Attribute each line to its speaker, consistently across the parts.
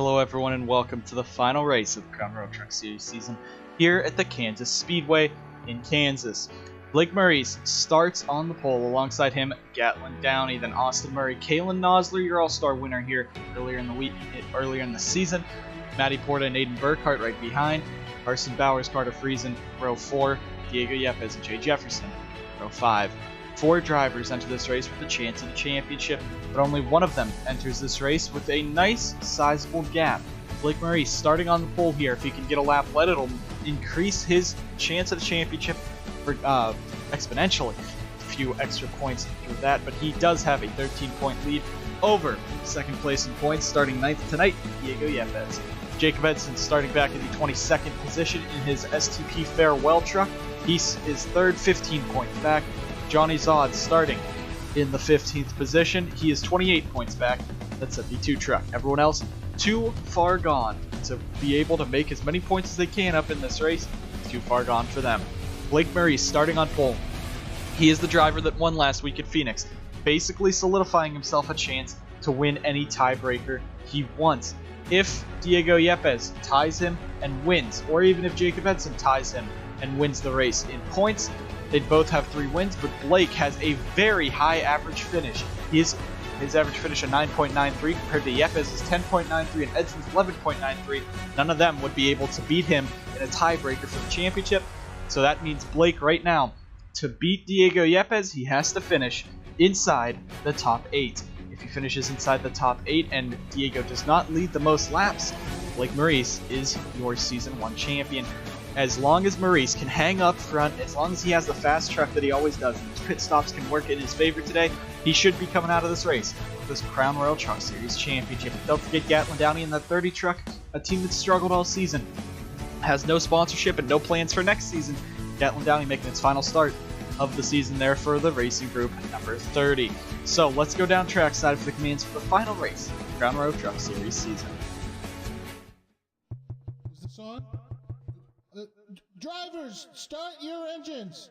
Speaker 1: Hello everyone and welcome to the final race of the Crown Royal Truck Series season here at the Kansas Speedway in Kansas. Blake Maurice starts on the pole, alongside him Gatlin Downey, then Austin Murray, Kalen Nosler, your all-star winner here earlier in the season, Matty Porta and Aiden Burkhart right behind, Carson Bowers, Carter Friesen, row 4, Diego Yepez and Jay Jefferson, row 5. 4 drivers enter this race with a chance at a championship, but only one of them enters this race with a nice, sizable gap. Blake Maurice starting on the pole here. If he can get a lap led, it'll increase his chance at a championship for, exponentially. A few extra points through that, but he does have a 13-point lead over second place in points, starting 9th tonight, Diego Yepez. Jacob Edson starting back in the 22nd position in his STP farewell truck. He is 3rd, 15 points back. Johnny Zod starting in the 15th position. He is 28 points back. That's a V2 truck. Everyone else too far gone to be able to make as many points as they can up in this race. Too far gone for them. Blake Maurice starting on pole. He is the driver that won last week at Phoenix, basically solidifying himself a chance to win any tiebreaker he wants. If Diego Yepez ties him and wins, or even if Jacob Edson ties him and wins the race in points, they'd both have 3 wins, but Blake has a very high average finish. His average finish of 9.93 compared to Yepez's 10.93 and Edson's 11.93. None of them would be able to beat him in a tiebreaker for the championship. So that means Blake right now, to beat Diego Yepez, he has to finish inside the top 8. If he finishes inside the top 8 and Diego does not lead the most laps, Blake Maurice is your Season 1 champion. As long as Maurice can hang up front, as long as he has the fast truck that he always does, and his pit stops can work in his favor today, he should be coming out of this race with this Crown Royal Truck Series championship. Don't forget Gatlin Downey in that 30 truck, a team that's struggled all season, has no sponsorship and no plans for next season. Gatlin Downey making its final start of the season there for the racing group number 30. So let's go down trackside for the commands for the final race of the Crown Royal Truck Series season.
Speaker 2: Is this on? Drivers, start your engines.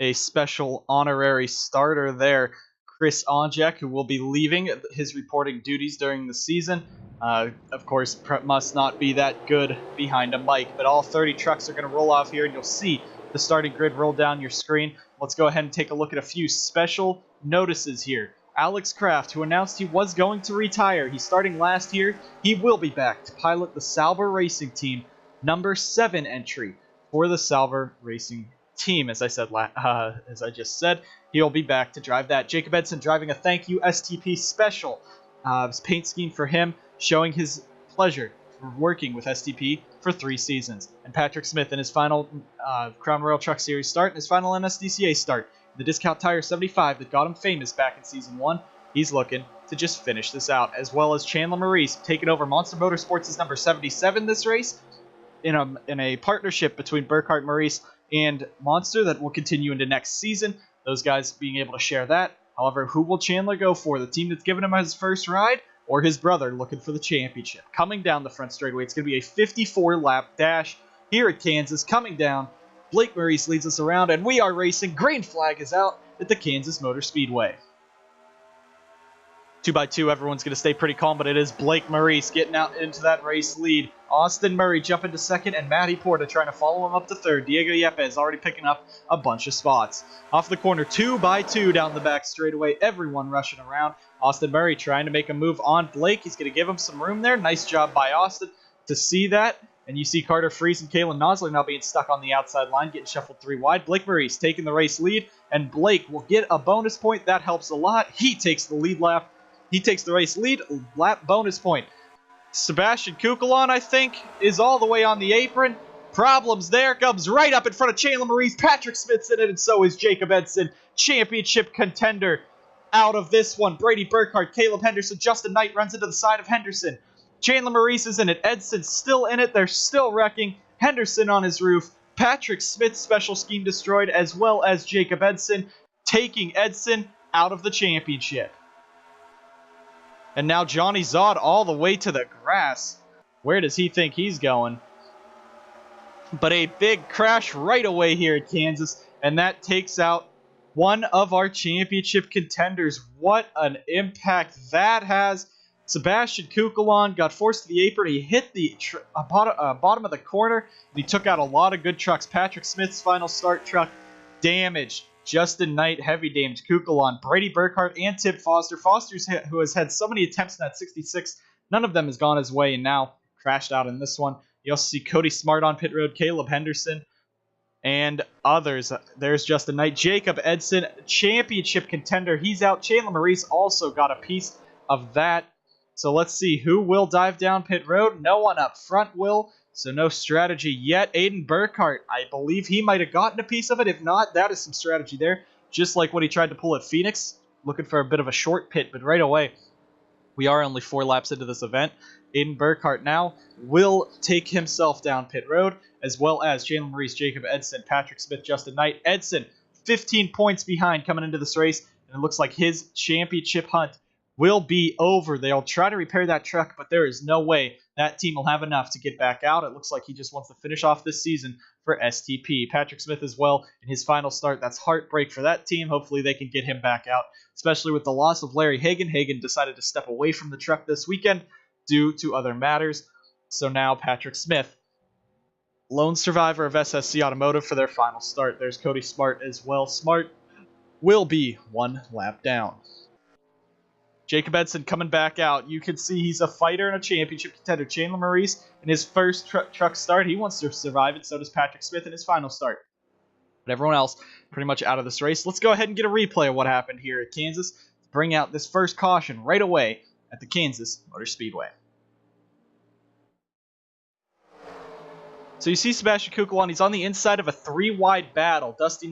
Speaker 1: A special honorary starter there, Chris Onjek, who will be leaving his reporting duties during the season. Of course, must not be that good behind a mic, but all 30 trucks are going to roll off here, and you'll see the starting grid roll down your screen. Let's go ahead and take a look at a few special notices here. Alex Kraft, who announced he was going to retire. He's starting last year. He will be back to pilot the Sauber Racing Team, number 7 entry for the Sauber Racing Team. As I just said, he'll be back to drive that. Jacob Edson driving a thank you STP special paint scheme for him, showing his pleasure for working with STP for 3 seasons. And Patrick Smith in his final Crown Royal Truck Series start and his final NSDCA start, the Discount Tire 75 that got him famous back in Season 1. He's looking to just finish this out, as well as Chandler Maurice taking over Monster Motorsports' number 77 this race, in a partnership between Burkhart, Maurice, and Monster that will continue into next season. Those guys being able to share that. However, who will Chandler go for? The team that's given him his first ride, or his brother looking for the championship? Coming down the front straightaway, it's going to be a 54-lap dash here at Kansas. Coming down, Blake Maurice leads us around, and we are racing. Green flag is out at the Kansas Motor Speedway. 2x2, everyone's going to stay pretty calm, but it is Blake Maurice getting out into that race lead. Austin Murray jumping to 2nd, and Matty Porta trying to follow him up to 3rd. Diego Yepez already picking up a bunch of spots. Off the corner, 2x2 down the back straightaway, everyone rushing around. Austin Murray trying to make a move on Blake. He's going to give him some room there. Nice job by Austin to see that. And you see Carter Friesen and Kalen Nosler now being stuck on the outside line, getting shuffled 3 wide. Blake Maurice taking the race lead, and Blake will get a bonus point. That helps a lot. He takes the lead lap. He takes the race lead, lap bonus point. Sebastian Kukulon, I think, is all the way on the apron. Problems there. Comes right up in front of Chandler Maurice. Patrick Smith's in it, and so is Jacob Edson. Championship contender out of this one. Brady Burkhart, Caleb Henderson, Justin Knight runs into the side of Henderson. Chandler Maurice is in it. Edson's still in it. They're still wrecking. Henderson on his roof. Patrick Smith's special scheme destroyed, as well as Jacob Edson, taking Edson out of the championship. And now Johnny Zod all the way to the grass. Where does he think he's going? But a big crash right away here at Kansas, and that takes out one of our championship contenders. What an impact that has. Sebastian Kukulon got forced to the apron. He hit the bottom of the corner, and he took out a lot of good trucks. Patrick Smith's final start truck damaged. Justin Knight, heavy damage. Kukulon, Brady Burkhart, and Tip Foster. Who has had so many attempts in that 66. None of them has gone his way, and now crashed out in this one. You also see Cody Smart on pit road, Caleb Henderson, and others. There's Justin Knight. Jacob Edson, championship contender. He's out. Chandler Maurice also got a piece of that. So let's see who will dive down pit road. No one up front will. So no strategy yet. Aiden Burkhart, I believe he might have gotten a piece of it. If not, that is some strategy there. Just like what he tried to pull at Phoenix. Looking for a bit of a short pit, but right away, we are only 4 laps into this event. Aiden Burkhart now will take himself down pit road, as well as Chandler Maurice, Jacob Edson, Patrick Smith, Justin Knight. Edson, 15 points behind coming into this race, and it looks like his championship hunt will be over. They'll try to repair that truck, but there is no way that team will have enough to get back out. It looks like he just wants to finish off this season for STP. Patrick Smith as well in his final start. That's heartbreak for that team. Hopefully they can get him back out, especially with the loss of Larry Hagan. Hagan decided to step away from the truck this weekend due to other matters. So now Patrick Smith, lone survivor of SSC Automotive, for their final start. There's Cody Smart as well. Smart will be 1 lap down. Jacob Edson coming back out. You can see he's a fighter and a championship contender. Chandler Maurice in his first truck start, he wants to survive it. So does Patrick Smith in his final start. But everyone else pretty much out of this race. Let's go ahead and get a replay of what happened here at Kansas. Bring out this first caution right away at the Kansas Motor Speedway. So you see Sebastian Kukulon. He's on the inside of a 3-wide battle. Dusty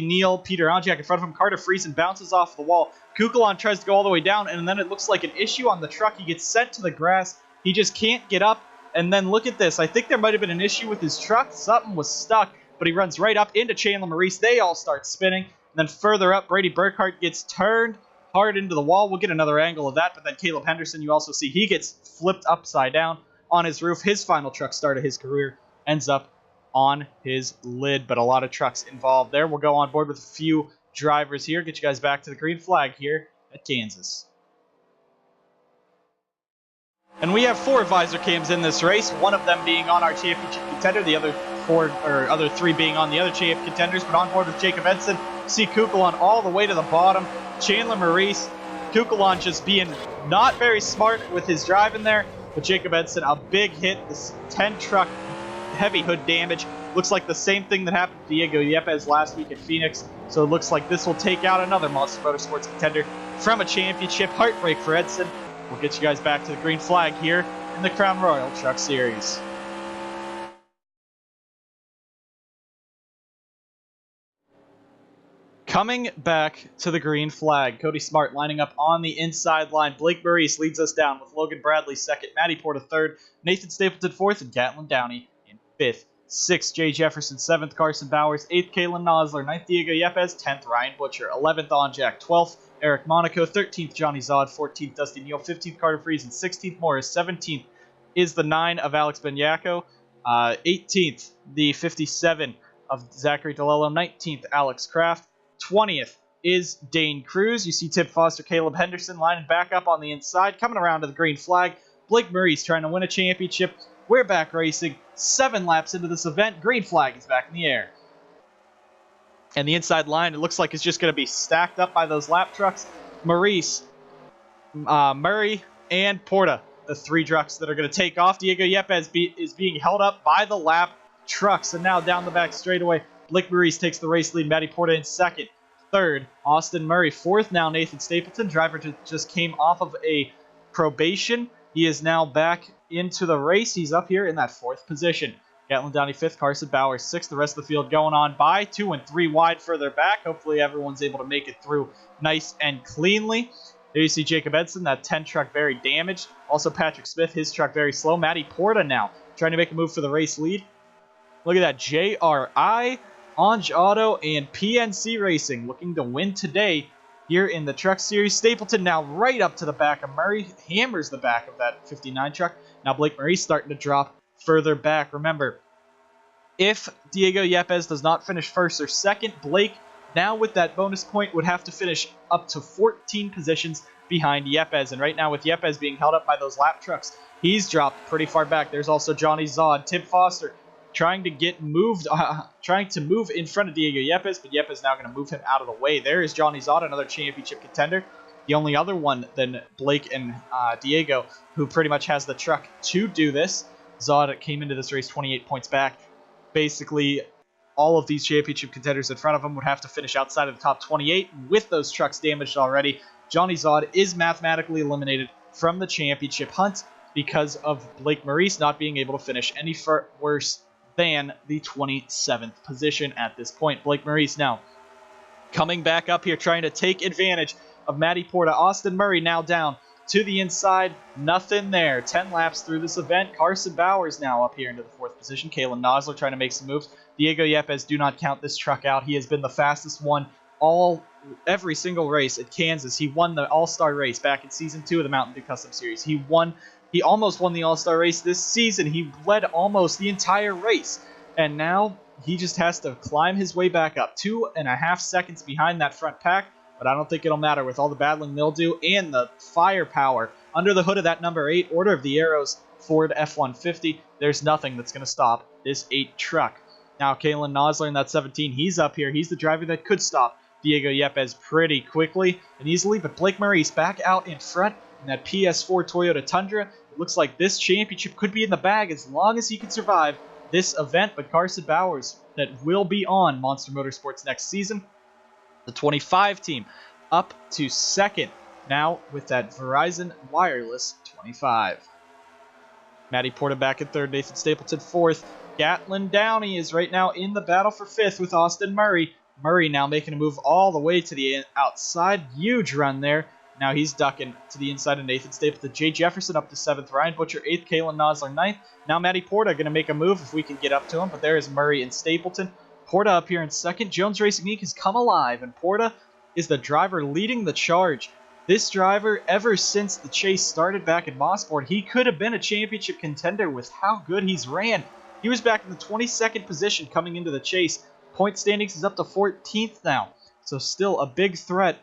Speaker 1: Neal, Peter Onjak in front of him. Carter Friesen bounces off the wall. Kukulon tries to go all the way down, and then it looks like an issue on the truck. He gets sent to the grass. He just can't get up. And then look at this. I think there might have been an issue with his truck. Something was stuck, but he runs right up into Chandler Maurice. They all start spinning. And then further up, Brady Burkhart gets turned hard into the wall. We'll get another angle of that. But then Caleb Henderson, you also see he gets flipped upside down on his roof. His final truck start of his career ends up on his lid, but a lot of trucks involved there. We'll go on board with a few drivers here, get you guys back to the green flag here at Kansas. And we have 4 visor cams in this race, one of them being on our championship contender, the other 3 being on the other champ contenders. But on board with Jacob Edson, see Kukulon all the way to the bottom. Chandler Maurice, Kukulon just being not very smart with his drive in there, but Jacob Edson, a big hit, this 10 truck heavy hood damage. Looks like the same thing that happened to Diego Yepez last week at Phoenix. So it looks like this will take out another Monster Motorsports contender from a championship. Heartbreak for Edson. We'll get you guys back to the green flag here in the Crown Royal Truck Series. Coming back to the green flag, Cody Smart lining up on the inside line. Blake Maurice leads us down with Logan Bradley second, Matty Porta third, Nathan Stapleton fourth, and Gatlin Downey in fifth. 6th, Jay Jefferson. 7th, Carson Bowers. 8th, Kalen Nosler. 9th, Diego Yepez. 10th, Ryan Butcher. 11th, Onjak. 12th, Eric Monaco. 13th, Johnny Zod. 14th, Dusty Neal. 15th, Carter Friesen. 16th, Maurice. 17th is the 9 of Alex Benyako. 18th, the 57 of Zachary DeLello. 19th, Alex Kraft. 20th is Dane Cruz. You see Tip Foster, Caleb Henderson lining back up on the inside. Coming around to the green flag, Blake Maurice trying to win a championship. We're back racing. 7 laps into this event. Green flag is back in the air. And the inside line, it looks like it's just going to be stacked up by those lap trucks. Maurice, Murray, and Porta, the 3 trucks that are going to take off. Diego Yepez is being held up by the lap trucks. And now down the back straightaway, Blake Maurice takes the race lead. Matty Porta in second. 3rd, Austin Murray. 4th now, Nathan Stapleton. Driver just came off of a probation. He is now back into the race. He's up here in that 4th position. Gatlin Downey 5th, Carson Bowers 6th. The rest of the field going on by 2 and 3 wide further back. Hopefully everyone's able to make it through nice and cleanly. There you see Jacob Edson, that 10 truck very damaged. Also Patrick Smith, his truck very slow. Matty Porta now trying to make a move for the race lead. Look at that, JRI, Onge Auto, and PNC Racing looking to win today here in the Truck Series. Stapleton now right up to the back of Murray. Hammers the back of that 59 truck. Now Blake Maurice starting to drop further back. Remember, if Diego Yepez does not finish 1st or 2nd, Blake, now with that bonus point, would have to finish up to 14 positions behind Yepez. And right now, with Yepez being held up by those lap trucks, he's dropped pretty far back. There's also Johnny Zod, Tim Foster, trying to move in front of Diego Yepez, but Yepez now going to move him out of the way. There is Johnny Zod, another championship contender. The only other one than Blake and Diego who pretty much has the truck to do this. Zod came into this race 28 points back. Basically, all of these championship contenders in front of him would have to finish outside of the top 28. With those trucks damaged already, Johnny Zod is mathematically eliminated from the championship hunt because of Blake Maurice not being able to finish any worse than the 27th position at this point. Blake Maurice now coming back up here, trying to take advantage of Matty Porta. Austin Murray now down to the inside. Nothing there. 10 laps through this event. Carson Bowers now up here into the 4th position. Kalen Nosler trying to make some moves. Diego Yepez, do not count this truck out. He has been the fastest one every single race at Kansas. He won the All-Star race back in Season 2 of the Mountain Dew Custom Series. He almost won the All-Star race this season. He led almost the entire race. And now he just has to climb his way back up. 2.5 seconds behind that front pack. But I don't think it'll matter with all the battling mildew and the firepower under the hood of that number 8 Order of the Arrows Ford F-150. There's nothing that's going to stop this 8 truck. Now Kalen Nosler in that 17, he's up here. He's the driver that could stop Diego Yepez pretty quickly and easily. But Blake Maurice back out in front in that PS4 Toyota Tundra. It looks like this championship could be in the bag as long as he can survive this event. But Carson Bowers, that will be on Monster Motorsports next season. The 25 team up to 2nd now with that Verizon Wireless 25. Matty Porta back in 3rd, Nathan Stapleton 4th. Gatlin Downey is right now in the battle for 5th with Austin Murray. Murray now making a move all the way to the outside. Huge run there. Now he's ducking to the inside of Nathan Stapleton. Jay Jefferson up to 7th. Ryan Butcher 8th. Kalen Nosler 9th. Now Matty Porta going to make a move if we can get up to him. But there is Murray and Stapleton. Porta up here in 2nd. Jones Racing Inc. has come alive, and Porta is the driver leading the charge. This driver, ever since the chase started back in Mosport, he could have been a championship contender with how good he's ran. He was back in the 22nd position coming into the chase. Point standings is up to 14th now, so still a big threat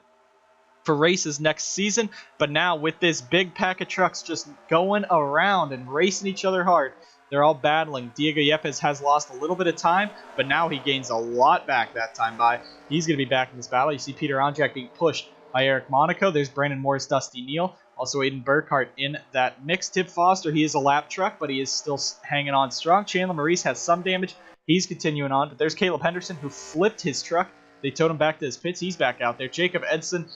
Speaker 1: for races next season. But now with this big pack of trucks just going around and racing each other hard, they're all battling. Diego Yepez has lost a little bit of time, but now he gains a lot back that time by. He's going to be back in this battle. You see Peter Onjak being pushed by Eric Monaco. There's Brandon Morris, Dusty Neal. Also Aiden Burkhart in that mix. Tib Foster, he is a lap truck, but he is still hanging on strong. Chandler Maurice has some damage. He's continuing on. But there's Caleb Henderson, who flipped his truck. They towed him back to his pits. He's back out there. Jacob Edson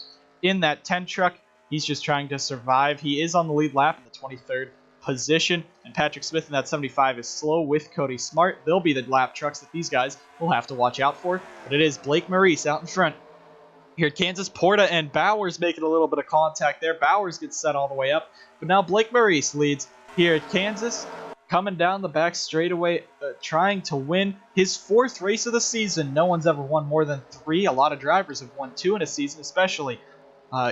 Speaker 1: in that 10 truck. He's just trying to survive. He is on the lead lap in the 23rd position. And Patrick Smith in that 75 is slow with Cody Smart. They'll be the lap trucks that these guys will have to watch out for. But it is Blake Maurice out in front. Here at Kansas, Porta and Bowers making a little bit of contact there. Bowers gets set all the way up. But now Blake Maurice leads here at Kansas. Coming down the back straightaway, trying to win his 4th race of the season. No one's ever won more than 3. A lot of drivers have won 2 in a season, especially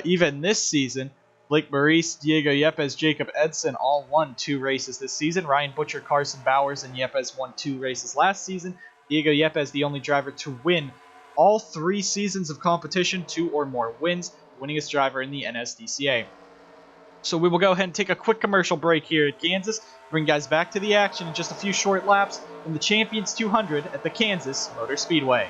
Speaker 1: even this season. Blake Maurice, Diego Yepez, Jacob Edson all won 2 races this season. Ryan Butcher, Carson Bowers, and Yepez won 2 races last season. Diego Yepez, the only driver to win all 3 seasons of competition, 2 or more wins, winningest driver in the NSDCA. So we will go ahead and take a quick commercial break here at Kansas. Bring guys back to the action in just a few short laps in the Champions 200 at the Kansas Motor Speedway.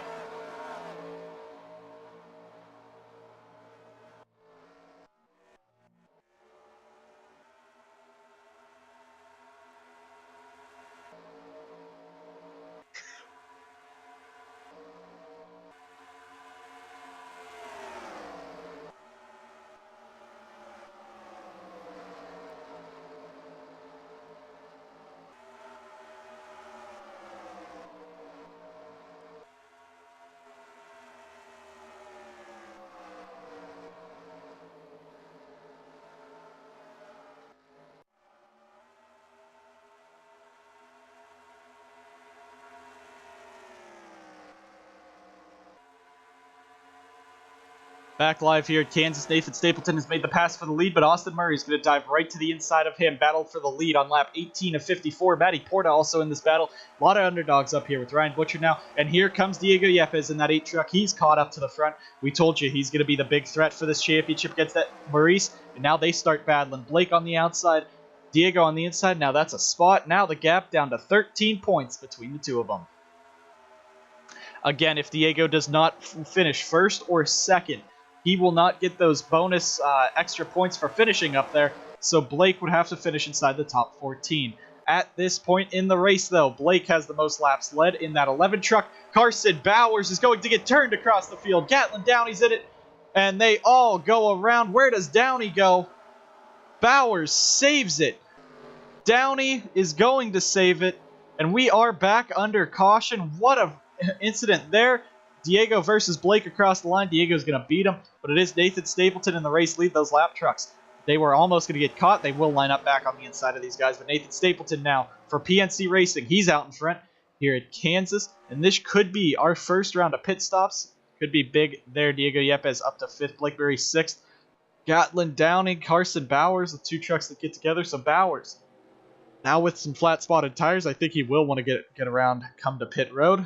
Speaker 1: Back live here at Kansas, Nathan Stapleton has made the pass for the lead, but Austin Murray is going to dive right to the inside of him. Battle for the lead on lap 18 of 54. Matty Porta also in this battle. A lot of underdogs up here with Ryan Butcher now. And here comes Diego Yepez in that 8 truck. He's caught up to the front. We told you he's going to be the big threat for this championship against that Maurice. And now they start battling. Blake on the outside, Diego on the inside. Now that's a spot. Now the gap down to 13 points between the two of them. Again, if Diego does not finish first or second, he will not get those bonus extra points for finishing up there, so Blake would have to finish inside the top 14. At this point in the race, though, Blake has the most laps led in that 11 truck. Carson Bowers is going to get turned across the field. Gatlin Downey's in it, and they all go around. Where does Downey go? Bowers saves it. Downey is going to save it, and we are back under caution. What a incident there. Diego versus Blake across the line. Diego's going to beat him, but it is Nathan Stapleton in the race lead. Those lap trucks, they were almost going to get caught. They will line up back on the inside of these guys, but Nathan Stapleton now for PNC Racing. He's out in front here at Kansas, and this could be our first round of pit stops. Could be big there. Diego Yepez up to 5th, Blakeberry 6th. Gatlin Downey, Carson Bowers, the 2 trucks that get together. So Bowers, now with some flat-spotted tires, I think he will want to get around, come to pit road.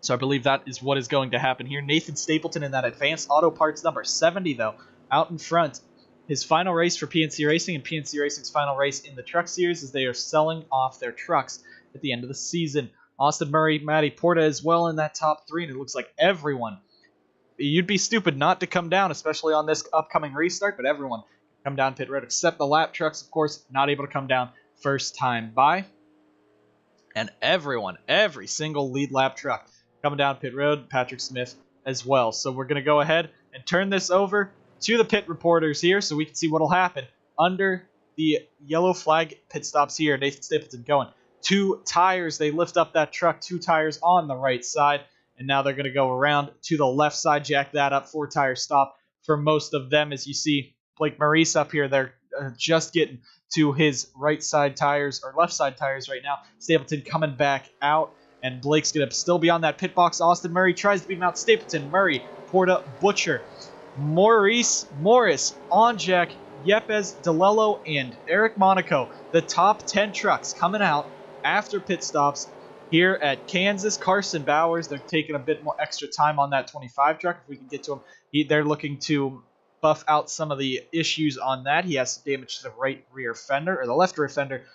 Speaker 1: So I believe that is what is going to happen here. Nathan Stapleton in that Advanced Auto Parts number 70, though, out in front. His final race for PNC Racing and PNC Racing's final race in the Truck Series as they are selling off their trucks at the end of the season. Austin Murray, Matty Porta as well in that top 3, and it looks like everyone. You'd be stupid not to come down, especially on this upcoming restart, but everyone come down pit road except the lap trucks, of course, not able to come down first time by. And everyone, every single lead lap truck coming down pit road, Patrick Smith as well. So we're going to go ahead and turn this over to the pit reporters here so we can see what will happen under the yellow flag pit stops here. Nathan Stapleton going 2 tires. They lift up that truck, 2 tires on the right side, and now they're going to go around to the left side, jack that up, 4-tire stop for most of them. As you see Blake Maurice up here, they're just getting to his right side tires, or left side tires right now. Stapleton coming back out. And Blake's going to still be on that pit box. Austin Murray tries to beat him out. Stapleton, Murray, Porta, Butcher, Maurice, Morris, Onjack, Yepez, DeLello, and Eric Monaco. The top 10 trucks coming out after pit stops here at Kansas. Carson Bowers, they're taking a bit more extra time on that 25 truck. If we can get to him, they're looking to buff out some of the issues on that. He has some damage to the right rear fender, or the left rear fender,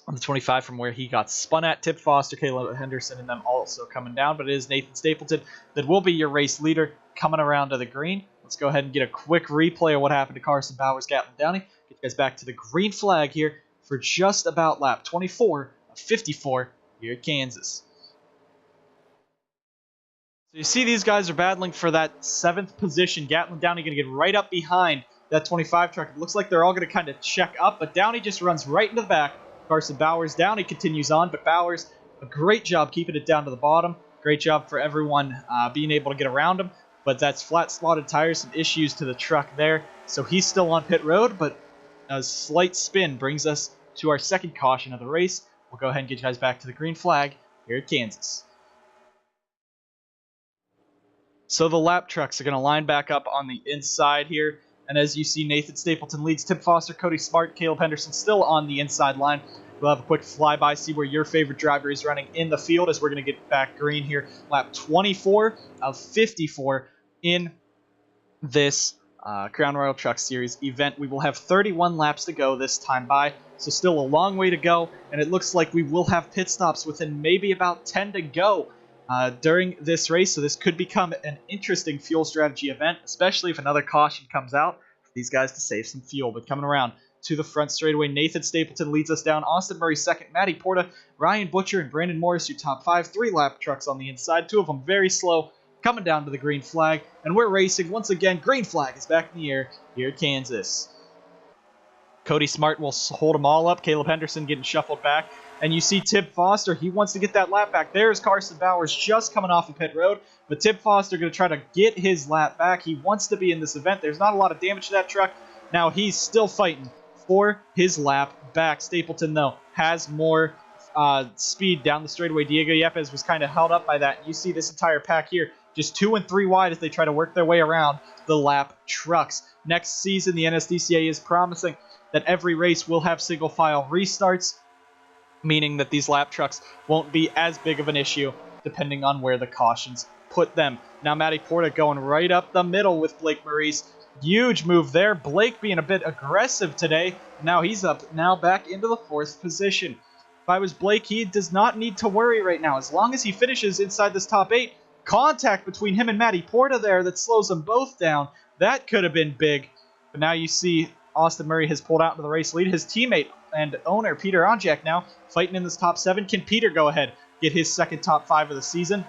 Speaker 1: on the 25 from where he got spun at. Tip Foster, Caleb Henderson, and them also coming down. But it is Nathan Stapleton that will be your race leader coming around to the green. Let's go ahead and get a quick replay of what happened to Carson Bowers, Gatlin Downey. Get you guys back to the green flag here for just about lap 24 of 54 here at Kansas. So you see these guys are battling for that 7th position. Gatlin Downey going to get right up behind that 25 truck. It looks like they're all going to kind of check up, but Downey just runs right into the back. Carson Bowers down. He continues on, but Bowers, a great job keeping it down to the bottom. Great job for everyone being able to get around him, but that's flat-slotted tires, some issues to the truck there. So he's still on pit road, but a slight spin brings us to our 2nd caution of the race. We'll go ahead and get you guys back to the green flag here at Kansas. So the lap trucks are going to line back up on the inside here. And as you see, Nathan Stapleton leads. Tim Foster, Cody Smart, Caleb Henderson still on the inside line. We'll have a quick flyby, see where your favorite driver is running in the field as we're going to get back green here. Lap 24 of 54 in this Crown Royal Truck Series event. We will have 31 laps to go this time by, so still a long way to go. And it looks like we will have pit stops within maybe about 10 to go during this race, so this could become an interesting fuel strategy event, especially if another caution comes out for these guys to save some fuel. But coming around to the front straightaway, Nathan Stapleton leads us down. Austin Murray 2nd, Matty Porta, Ryan Butcher, and Brandon Morris, your top 5. 3 lap trucks on the inside, 2 of them very slow, coming down to the green flag. And we're racing once again. Green flag is back in the air here at Kansas. Cody Smart will hold them all up. Caleb Henderson getting shuffled back. And you see Tib Foster, he wants to get that lap back. There's Carson Bowers just coming off of pit road. But Tib Foster going to try to get his lap back. He wants to be in this event. There's not a lot of damage to that truck. Now he's still fighting for his lap back. Stapleton, though, has more speed down the straightaway. Diego Yepez was kind of held up by that. You see this entire pack here just 2 and 3 wide as they try to work their way around the lap trucks. Next season, the NSDCA is promising that every race will have single file restarts, meaning that these lap trucks won't be as big of an issue depending on where the cautions put them. Now Matty Porta going right up the middle with Blake Maurice. Huge move there. Blake being a bit aggressive today. Now he's up now back into the 4th position. If I was Blake, he does not need to worry right now. As long as he finishes inside this top 8, contact between him and Matty Porta there that slows them both down. That could have been big. But now you see Austin Murray has pulled out into the race lead. His teammate and owner, Peter Onjak, now fighting in this top 7. Can Peter go ahead, get his second top 5 of the season?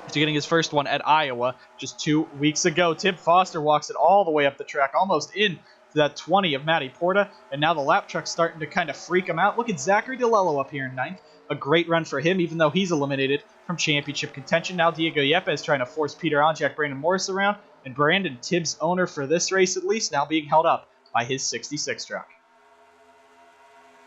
Speaker 1: After getting his first one at Iowa just 2 weeks ago. Tim Foster walks it all the way up the track, almost in to that 20 of Matty Porta. And now the lap truck's starting to kind of freak him out. Look at Zachary DeLello up here in 9th. A great run for him, even though he's eliminated from championship contention. Now Diego Yepez trying to force Peter Onjak, Brandon Morris around. And Brandon, Tibbs' owner for this race at least, now being held up by his 66 truck.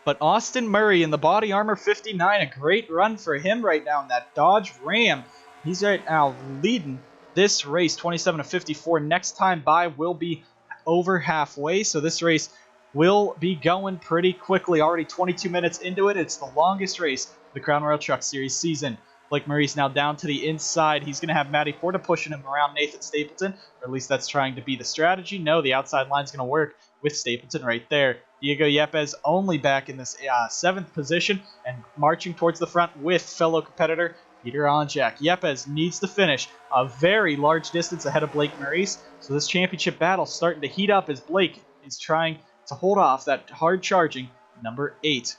Speaker 1: But Austin Murray in the body armor 59, a great run for him right now in that Dodge Ram. He's right now leading this race 27-54. Next time by will be over halfway, so this race will be going pretty quickly. Already 22 minutes into it. It's the longest race of the Crown Royal Truck Series season. Blake Murray's now down to the inside. He's going to have Matty Porta pushing him around Nathan Stapleton, or at least that's trying to be the strategy. No, the outside line's going to work with Stapleton right there. Diego Yepez only back in this 7th position and marching towards the front with fellow competitor Peter Onjak. Yepez needs to finish a very large distance ahead of Blake Maurice, so this championship battle starting to heat up as Blake is trying to hold off that hard-charging number 8.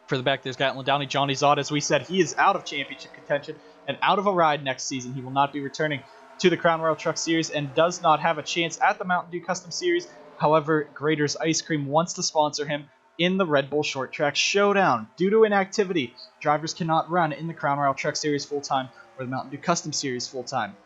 Speaker 1: For the back, there's Edson and Johnny Zod. As we said, he is out of championship contention and out of a ride next season. He will not be returning to the Crown Royal Truck Series and does not have a chance at the Mountain Dew Custom Series. However, Grader's Ice Cream wants to sponsor him in the Red Bull Short Track Showdown. Due to inactivity, drivers cannot run in the Crown Royal Truck Series full-time or the Mountain Dew Custom Series full-time.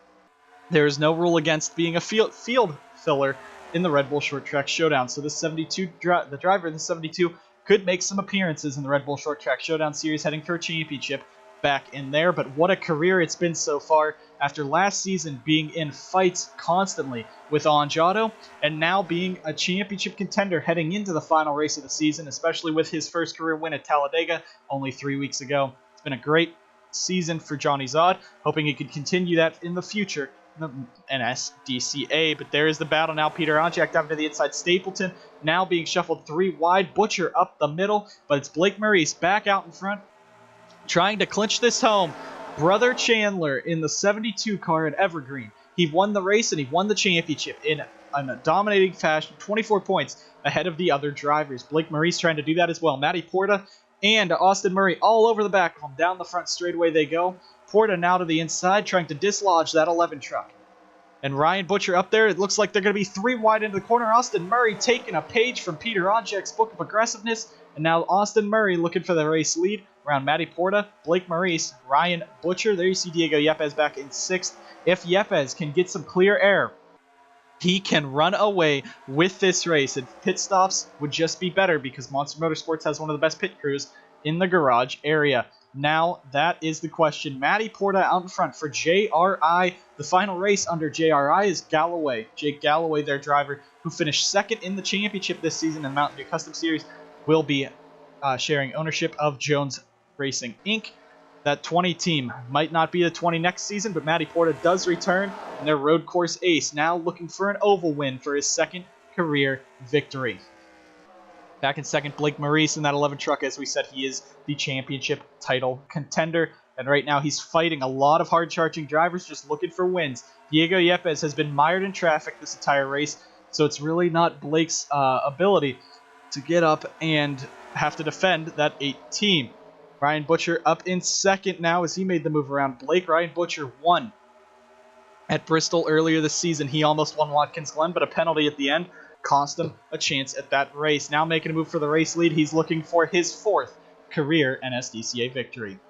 Speaker 1: There is no rule against being a field filler in the Red Bull Short Track Showdown, so the driver in the 72 could make some appearances in the Red Bull Short Track Showdown Series, heading for a championship back in there. But what a career it's been so far after last season being in fights constantly with Anjado and now being a championship contender heading into the final race of the season, especially with his first career win at Talladega only 3 weeks ago. It's been a great season for Johnny Zod, hoping he could continue that in the future in the NSDCA. But there is the battle now. Peter Onjak down to the inside. Stapleton now being shuffled 3 wide. Butcher up the middle, but it's Blake Maurice back out in front, trying to clinch this home. Brother Chandler in the 72 car at Evergreen. He won the race and he won the championship in a dominating fashion, 24 points ahead of the other drivers. Blake Maurice trying to do that as well. Matty Porta and Austin Murray all over the back of him. Down the front straightaway they go. Porta now to the inside, trying to dislodge that 11 truck. And Ryan Butcher up there. It looks like they're going to be 3 wide into the corner. Austin Murray taking a page from Peter Onjak's book of aggressiveness. And now Austin Murray looking for the race lead around Matty Porta, Blake Maurice, Ryan Butcher. There you see Diego Yepez back in 6th. If Yepez can get some clear air, he can run away with this race. And pit stops would just be better because Monster Motorsports has one of the best pit crews in the garage area. Now, that is the question. Matty Porta out in front for JRI. The final race under JRI is Galloway. Jake Galloway, their driver, who finished 2nd in the championship this season in the Mountain Dew Custom Series, will be sharing ownership of Jones Racing, Inc. That 20 team might not be the 20 next season, but Matty Porta does return, and their road course ace now looking for an oval win for his 2nd career victory. Back in 2nd, Blake Maurice in that 11 truck. As we said, he is the championship title contender. And right now he's fighting a lot of hard-charging drivers just looking for wins. Diego Yepez has been mired in traffic this entire race, so it's really not Blake's ability to get up and have to defend that 8 team. Ryan Butcher up in 2nd now as he made the move around Blake. Ryan Butcher won at Bristol earlier this season. He almost won Watkins Glen, but a penalty at the end cost him a chance at that race. Now making a move for the race lead, he's looking for his 4th career NSDCA victory.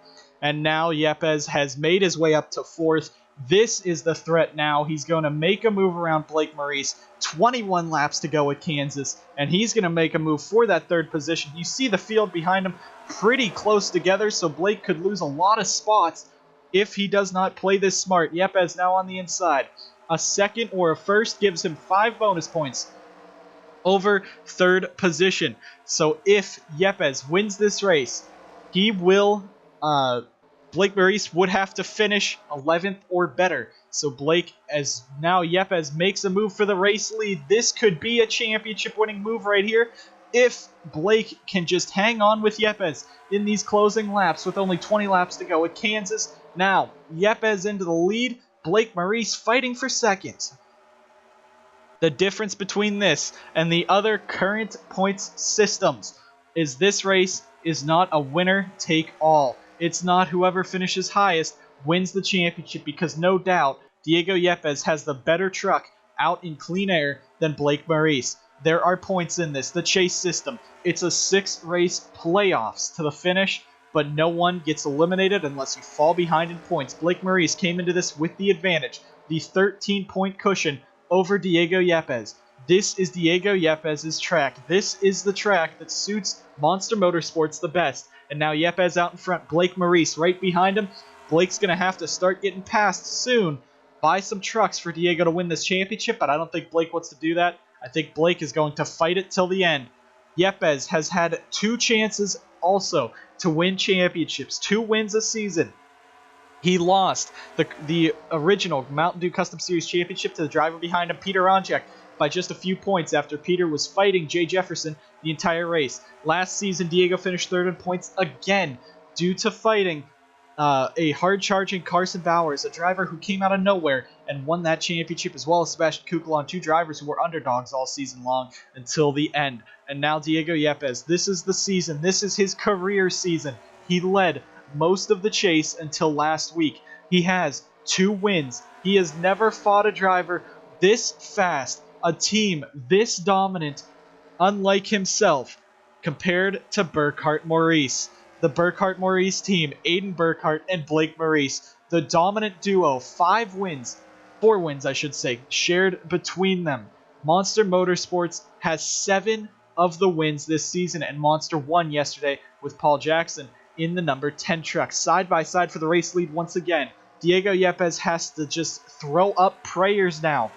Speaker 1: And now Yepez has made his way up to 4th. This is the threat now. He's going to make a move around Blake Maurice. 21 laps to go at Kansas, and he's going to make a move for that 3rd position. You see the field behind him pretty close together, so Blake could lose a lot of spots if he does not play this smart. Yepez now on the inside. A second or a first gives him 5 bonus points over third position. So if Yepez wins this race, he will, Blake Maurice would have to finish 11th or better. So Blake, as now Yepez makes a move for the race lead, this could be a championship winning move right here. If Blake can just hang on with Yepez in these closing laps with only 20 laps to go at Kansas. Now, Yepez into the lead, Blake Maurice fighting for second. The difference between this and the other current points systems is this race is not a winner-take-all. It's not whoever finishes highest wins the championship, because no doubt Diego Yepez has the better truck out in clean air than Blake Maurice. There are points in this. The chase system, it's a 6-race playoffs to the finish, but no one gets eliminated unless you fall behind in points. Blake Maurice came into this with the advantage, the 13-point cushion over Diego Yepez. This is Diego Yepez's track. This is the track that suits Monster Motorsports the best. And now Yepez out in front, Blake Maurice right behind him. Blake's going to have to start getting passed soon by some trucks for Diego to win this championship, but I don't think Blake wants to do that. I think Blake is going to fight it till the end. Yepez has had 2 chances also to win championships, 2 wins a season. He lost the original Mountain Dew Custom Series Championship to the driver behind him, Peter Onjek, by just a few points after Peter was fighting Jay Jefferson the entire race. Last season, Diego finished 3rd in points again due to fighting a hard-charging Carson Bowers, a driver who came out of nowhere and won that championship, as well as Sebastian Kukulon, 2 drivers who were underdogs all season long until the end. And now Diego Yepez, this is the season. This is his career season. He led most of the chase until last week. He has 2 wins. He has never fought a driver this fast, a team this dominant, unlike himself, compared to Burkhart-Maurice. The Burkhart-Maurice team, Aiden Burkhart and Blake Maurice, the dominant duo, 4 wins, I should say, shared between them. Monster Motorsports has 7 of the wins this season, and Monster won yesterday with Paul Jackson in the number 10 truck. Side by side for the race lead once again. Diego Yepez has to just throw up prayers now.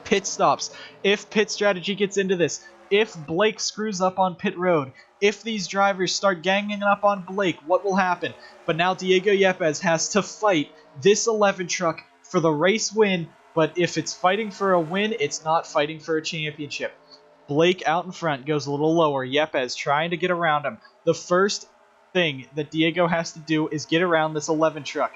Speaker 1: Pit stops. If pit strategy gets into this, if Blake screws up on pit road, if these drivers start ganging up on Blake, what will happen? But now Diego Yepez has to fight this 11 truck for the race win, but if it's fighting for a win, it's not fighting for a championship. Blake out in front goes a little lower. Yepez trying to get around him. The first thing that Diego has to do is get around this 11 truck.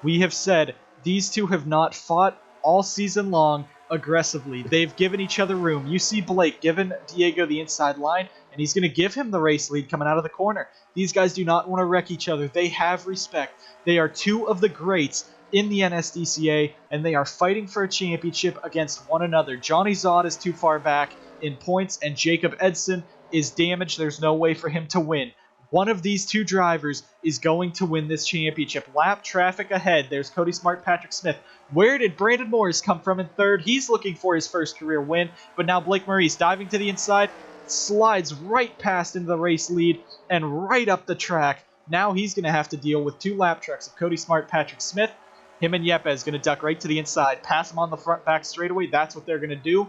Speaker 1: We have said these two have not fought all season long aggressively. They've given each other room. You see Blake giving Diego the inside line, and he's going to give him the race lead coming out of the corner. These guys do not want to wreck each other. They have respect. They are 2 of the greats in the NSDCA, and they are fighting for a championship against one another. Johnny Zod is too far back in points, and Jacob Edson is damaged. There's no way for him to win. One of these 2 drivers is going to win this championship. Lap traffic ahead. There's Cody Smart, Patrick Smith. Where did Brandon Maurice come from in 3rd? He's looking for his first career win, but now Blake Maurice diving to the inside, slides right past into the race lead and right up the track. Now he's going to have to deal with 2 lap trucks of Cody Smart, Patrick Smith. Him and Yepez going to duck right to the inside, pass him on the front back straightaway. That's what they're going to do.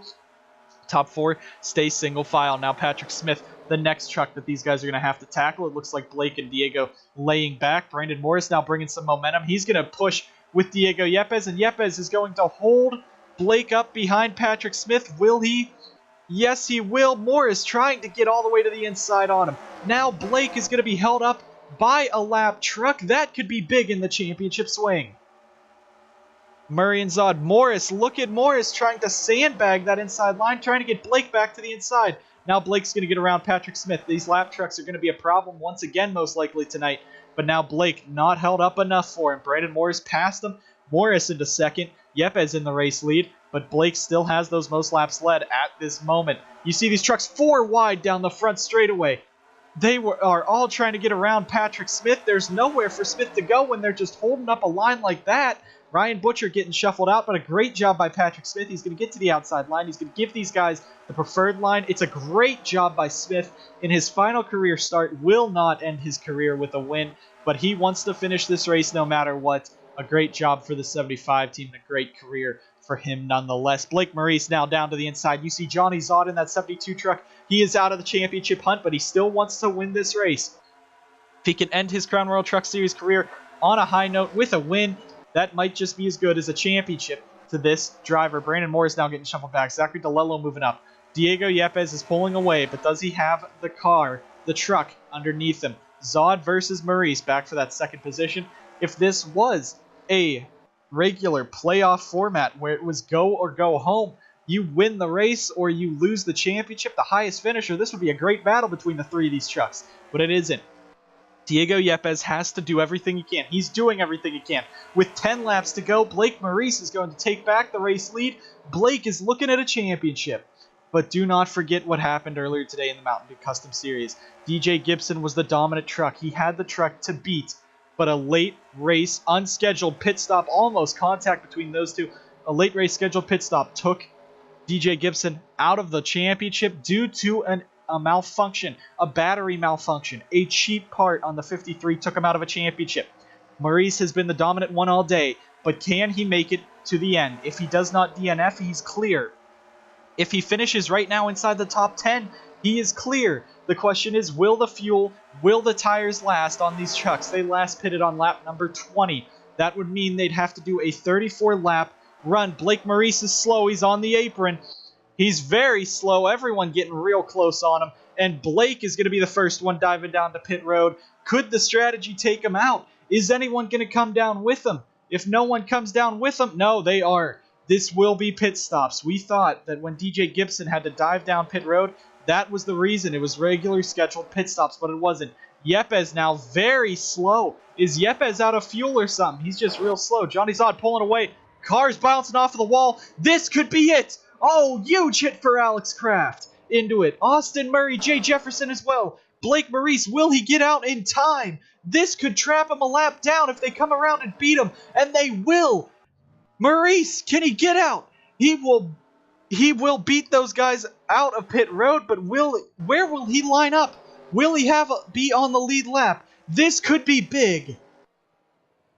Speaker 1: Top 4 stay single file. Now Patrick Smith, the next truck that these guys are going to have to tackle. It looks like Blake and Diego laying back. Brandon Maurice now bringing some momentum. He's going to push with Diego Yepez, and Yepez is going to hold Blake up behind Patrick Smith. Will he? Yes, he will. Maurice trying to get all the way to the inside on him. Now Blake is going to be held up by a lap truck. That could be big in the championship swing. Murray and Zod. Maurice, look at Maurice trying to sandbag that inside line, trying to get Blake back to the inside. Now Blake's going to get around Patrick Smith. These lap trucks are going to be a problem once again, most likely tonight. But now Blake not held up enough for him. Brandon Maurice passed him. Maurice into second. Yepez in the race lead. But Blake still has those most laps led at this moment. You see these trucks 4 wide down the front straightaway. They are all trying to get around Patrick Smith. There's nowhere for Smith to go when they're just holding up a line like that. Ryan Butcher getting shuffled out, but a great job by Patrick Smith. He's going to get to the outside line. He's going to give these guys the preferred line. It's a great job by Smith in his final career start. Will not end his career with a win, but he wants to finish this race no matter what. A great job for the 75 team and a great career for him nonetheless. Blake Maurice now down to the inside. You see Johnny Zod in that 72 truck. He is out of the championship hunt, but he still wants to win this race. If he can end his Crown Royal Truck Series career on a high note with a win, that might just be as good as a championship to this driver. Brandon Moore is now getting shuffled back. Zachary DeLello moving up. Diego Yepez is pulling away, but does he have the car, the truck, underneath him? Zod versus Maurice back for that second position. If this was a regular playoff format where it was go or go home, you win the race or you lose the championship, the highest finisher, this would be a great battle between the three of these trucks. But it isn't. Diego Yepez has to do everything he can. He's doing everything he can. With 10 laps to go, Blake Maurice is going to take back the race lead. Blake is looking at a championship. But do not forget what happened earlier today in the Mountain Dew Custom Series. DJ Gibson was the dominant truck. He had the truck to beat. But a late race, unscheduled pit stop, almost contact between those two. A late race scheduled pit stop took DJ Gibson out of the championship due to a malfunction, a battery malfunction. A cheap part on the 53 took him out of a championship. Maurice has been the dominant one all day, but can he make it to the end? If he does not DNF, he's clear. If he finishes right now inside the top 10, he is clear. The question is, will the fuel, will the tires last on these trucks? They last pitted on lap number 20. That would mean they'd have to do a 34-lap run. Blake Maurice is slow. He's on the apron. He's very slow. Everyone getting real close on him. And Blake is going to be the first one diving down to pit road. Could the strategy take him out? Is anyone going to come down with him? If no one comes down with him, no, they are. This will be pit stops. We thought that when DJ Gibson had to dive down pit road, that was the reason. It was regularly scheduled pit stops, but it wasn't. Yepez now very slow. Is Yepez out of fuel or something? He's just real slow. Johnny Zod pulling away. Cars bouncing off of the wall. This could be it. Oh, huge hit for Alex Kraft into it. Austin Murray, Jay Jefferson as well. Blake Maurice, will he get out in time? This could trap him a lap down if they come around and beat him, and they will. Maurice, can he get out? He will beat those guys out of pit road, but where will he line up? Will he be on the lead lap? This could be big.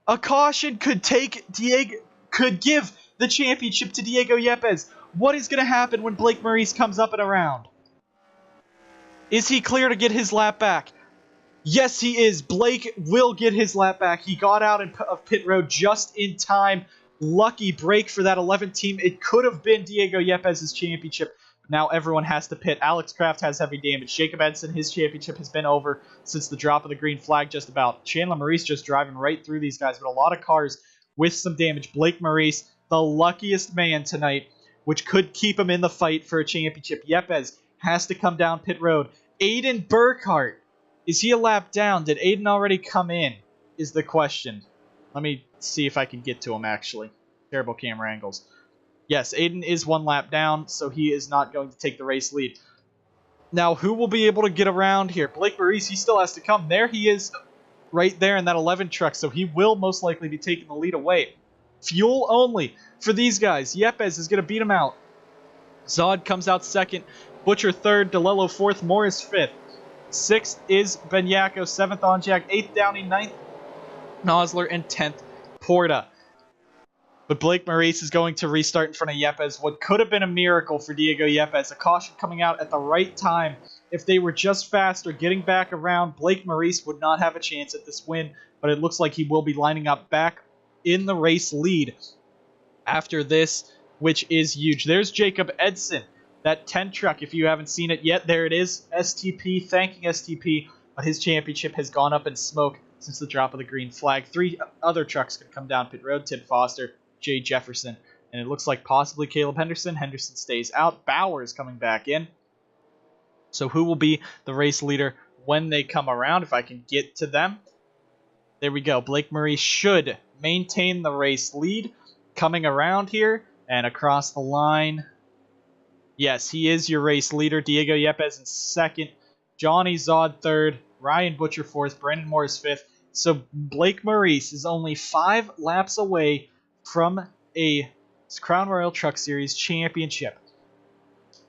Speaker 1: A caution could give the championship to Diego Yepez. What is going to happen when Blake Maurice comes up and around? Is he clear to get his lap back? Yes, he is. Blake will get his lap back. He got out of pit road just in time. Lucky break for that 11th team. It could have been Diego Yepez's championship. Now everyone has to pit. Alex Kraft has heavy damage. Jacob Edson, his championship has been over since the drop of the green flag just about. Chandler Maurice just driving right through these guys, but a lot of cars with some damage. Blake Maurice, the luckiest man tonight, which could keep him in the fight for a championship. Yepez has to come down pit road. Aiden Burkhart, is he a lap down? Did Aiden already come in, is the question. Let me see if I can get to him, actually. Terrible camera angles. Yes, Aiden is one lap down, so he is not going to take the race lead. Now, who will be able to get around here? Blake Maurice, he still has to come. There he is right there in that 11 truck, so he will most likely be taking the lead away. Fuel only for these guys. Yepez is going to beat him out. Zod comes out second. Butcher third. DeLello fourth. Morris fifth. Sixth is Benyako. Seventh Onjak. Eighth Downey. Ninth Nosler. And 10th Porta. But Blake Maurice is going to restart in front of Yepez. What could have been a miracle for Diego Yepez. A caution coming out at the right time. If they were just faster getting back around, Blake Maurice would not have a chance at this win. But it looks like he will be lining up back in the race lead after this, which is huge. There's Jacob Edson, that 10 truck. If you haven't seen it yet, there it is. STP, thanking STP, but his championship has gone up in smoke since the drop of the green flag. 3 other trucks could come down pit road. Tim Foster, Jay Jefferson, and it looks like possibly Caleb Henderson. Henderson stays out. Bauer is coming back in. So who will be the race leader when they come around? If I can get to them. There we go. Blake Maurice should maintain the race lead. Coming around here and across the line. Yes, he is your race leader. Diego Yepez in second. Johnny Zod third. Ryan Butcher fourth. Brandon Moore is fifth. So Blake Maurice is only 5 laps away from a Crown Royal Truck Series championship.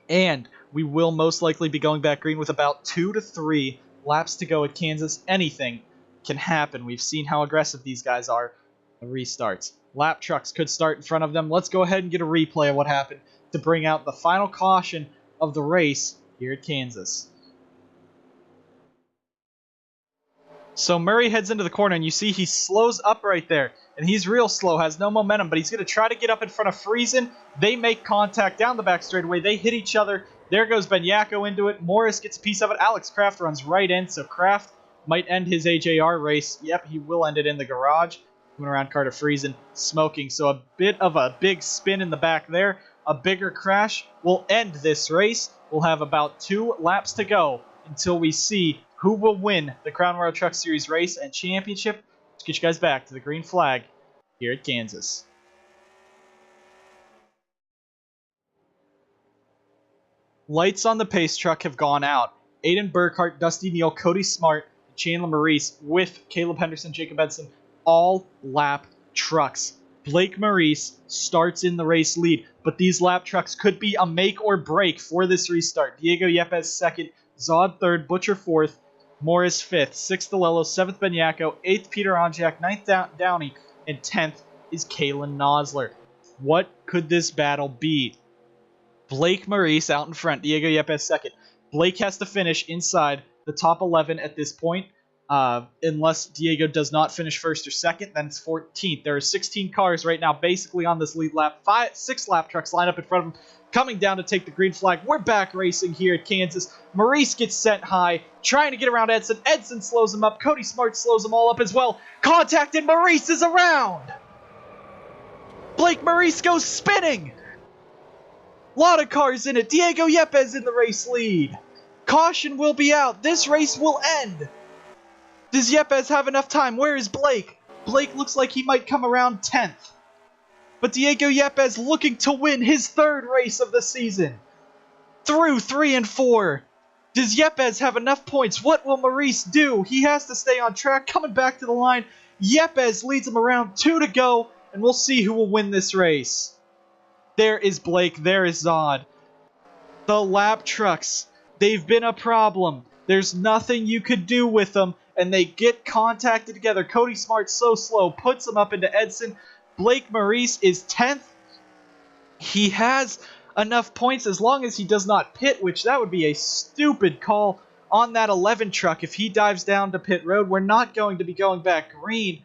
Speaker 1: And we will most likely be going back green with about 2 to 3 laps to go at Kansas. Anything can happen. We've seen how aggressive these guys are. The restarts. Lap trucks could start in front of them. Let's go ahead and get a replay of what happened to bring out the final caution of the race here at Kansas. So Murray heads into the corner, and you see he slows up right there. And he's real slow, has no momentum, but he's going to try to get up in front of Friesen. They make contact down the back straightaway. They hit each other. There goes Benyako into it. Maurice gets a piece of it. Alex Kraft runs right in, so Kraft might end his AJR race. Yep, he will end it in the garage. Coming around Carter Friesen, smoking. So a bit of a big spin in the back there. A bigger crash will end this race. We'll have about 2 laps to go until we see who will win the Crown Royal Truck Series race and championship. Let's get you guys back to the green flag here at Kansas. Lights on the pace truck have gone out. Aiden Burkhart, Dusty Neal, Cody Smart, Chandler Maurice with Caleb Henderson, Jacob Edson, all lap trucks. Blake Maurice starts in the race lead, but these lap trucks could be a make or break for this restart. Diego Yepez second, Zod third, Butcher fourth, Morris fifth, 6th DeLello, 7th Benyako, 8th Peter Onjak, 9th Downey, and 10th is Kalen Nosler. What could this battle be? Blake Maurice out in front, Diego Yepez second. Blake has to finish inside the top 11 at this point. Unless Diego does not finish first or second, then it's 14th. There are 16 cars right now basically on this lead lap. 6 lap trucks line up in front of him, coming down to take the green flag. We're back racing here at Kansas. Maurice gets sent high, trying to get around Edson. Edson slows him up. Cody Smart slows them all up as well. Contact, and Maurice is around. Blake Maurice goes spinning. Lot of cars in it. Diego Yepez in the race lead. Caution will be out. This race will end. Does Yepez have enough time? Where is Blake? Blake looks like he might come around 10th. But Diego Yepez looking to win his 3rd race of the season. Through 3 and 4. Does Yepez have enough points? What will Maurice do? He has to stay on track. Coming back to the line. Yepez leads him around 2 to go. And we'll see who will win this race. There is Blake. There is Zod. The lap trucks. They've been a problem. There's nothing you could do with them. And they get contacted together. Cody Smart so slow. Puts them up into Edson. Blake Maurice is 10th. He has enough points as long as he does not pit, which that would be a stupid call on that 11 truck if he dives down to pit road. We're not going to be going back green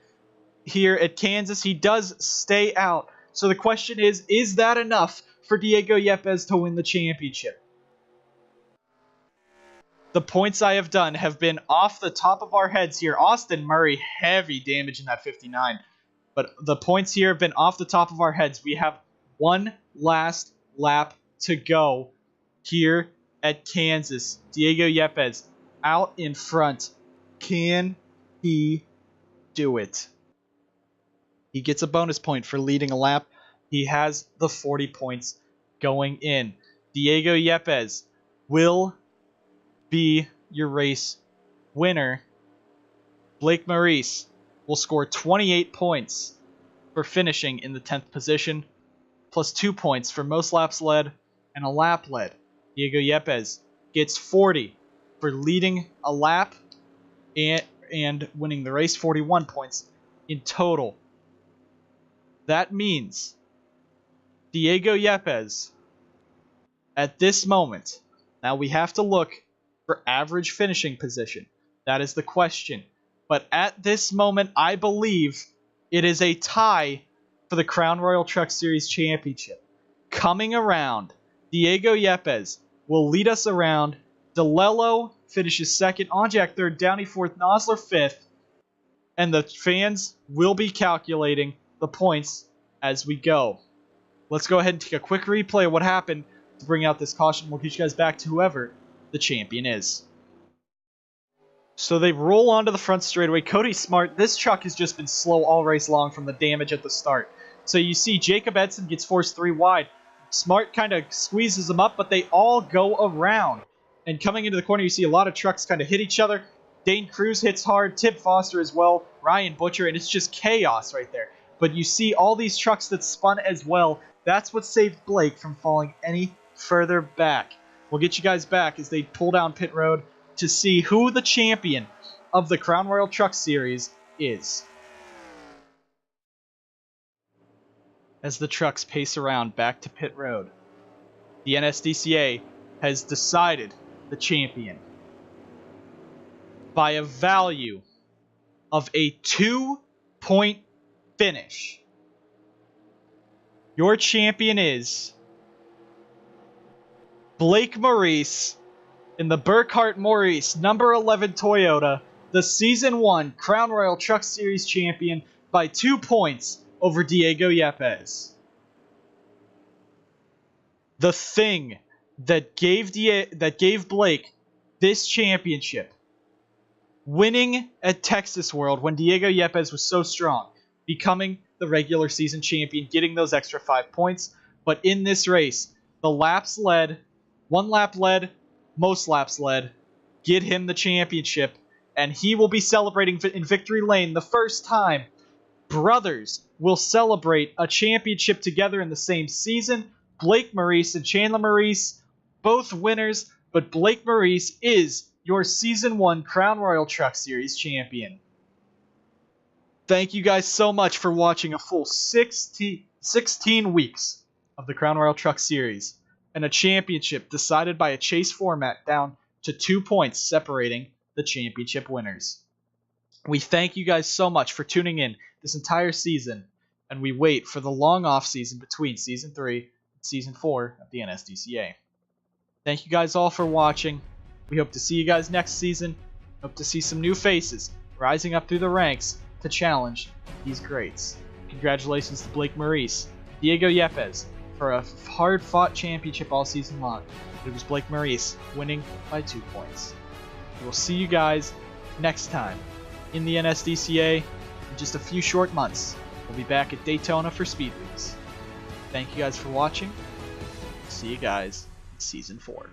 Speaker 1: here at Kansas. He does stay out. So the question is that enough for Diego Yepez to win the championship? The points I have done have been off the top of our heads here. Austin Murray, heavy damage in that 59. But the points here have been off the top of our heads. We have one last lap to go here at Kansas. Diego Yepez out in front. Can he do it? He gets a bonus point for leading a lap. He has the 40 points going in. Diego Yepez will be your race winner. Blake Maurice will score 28 points for finishing in the 10th position, plus 2 points for most laps led and a lap led. Diego Yepez gets 40 for leading a lap and winning the race, 41 points in total. That means Diego Yepez at this moment, now we have to look for average finishing position. That is the question. But at this moment, I believe it is a tie for the Crown Royal Truck Series Championship. Coming around, Diego Yepez will lead us around. DeLello finishes 2nd, Onjak 3rd, Downey 4th, Nosler 5th. And the fans will be calculating the points as we go. Let's go ahead and take a quick replay of what happened to bring out this caution. We'll get you guys back to whoever the champion is. So they roll onto the front straightaway. Cody Smart, this truck has just been slow all race long from the damage at the start. So you see Jacob Edson gets forced 3 wide. Smart kind of squeezes them up, but they all go around. And coming into the corner, you see a lot of trucks kind of hit each other. Dane Cruz hits hard, Tip Foster as well, Ryan Butcher, and it's just chaos right there. but you see all these trucks that spun as well. That's what saved Blake from falling any further back. We'll get you guys back as they pull down pit road to see who the champion of the Crown Royal Truck Series is. As the trucks pace around back to pit road, the NSDCA has decided the champion by a value of a 2-point finish. Your champion is Blake Maurice in the Burkhart Maurice number 11 Toyota, the Season 1 Crown Royal Truck Series champion by 2 points over Diego Yepez. The thing that gave Blake this championship, winning at Texas World when Diego Yepez was so strong, becoming the regular season champion, getting those extra 5 points. But in this race, the laps led, 1 lap led, most laps led, get him the championship, and he will be celebrating in victory lane the first time brothers will celebrate a championship together in the same season. Blake Maurice and Chandler Maurice, both winners, but Blake Maurice is your Season 1 Crown Royal Truck Series champion. Thank you guys so much for watching a full 16 weeks of the Crown Royal Truck Series and a championship decided by a chase format down to 2 points separating the championship winners. We thank you guys so much for tuning in this entire season, and we wait for the long off season between Season 3 and Season 4 of the NSDCA. Thank you guys all for watching. We hope to see you guys next season. Hope to see some new faces rising up through the ranks to challenge these greats. Congratulations to Blake Maurice, Diego Yepez, for a hard-fought championship all season long. It was Blake Maurice winning by 2 points. We will see you guys next time in the NSDCA in just a few short months. We'll be back at Daytona for Speed Weeks. Thank you guys for watching. See you guys in Season 4.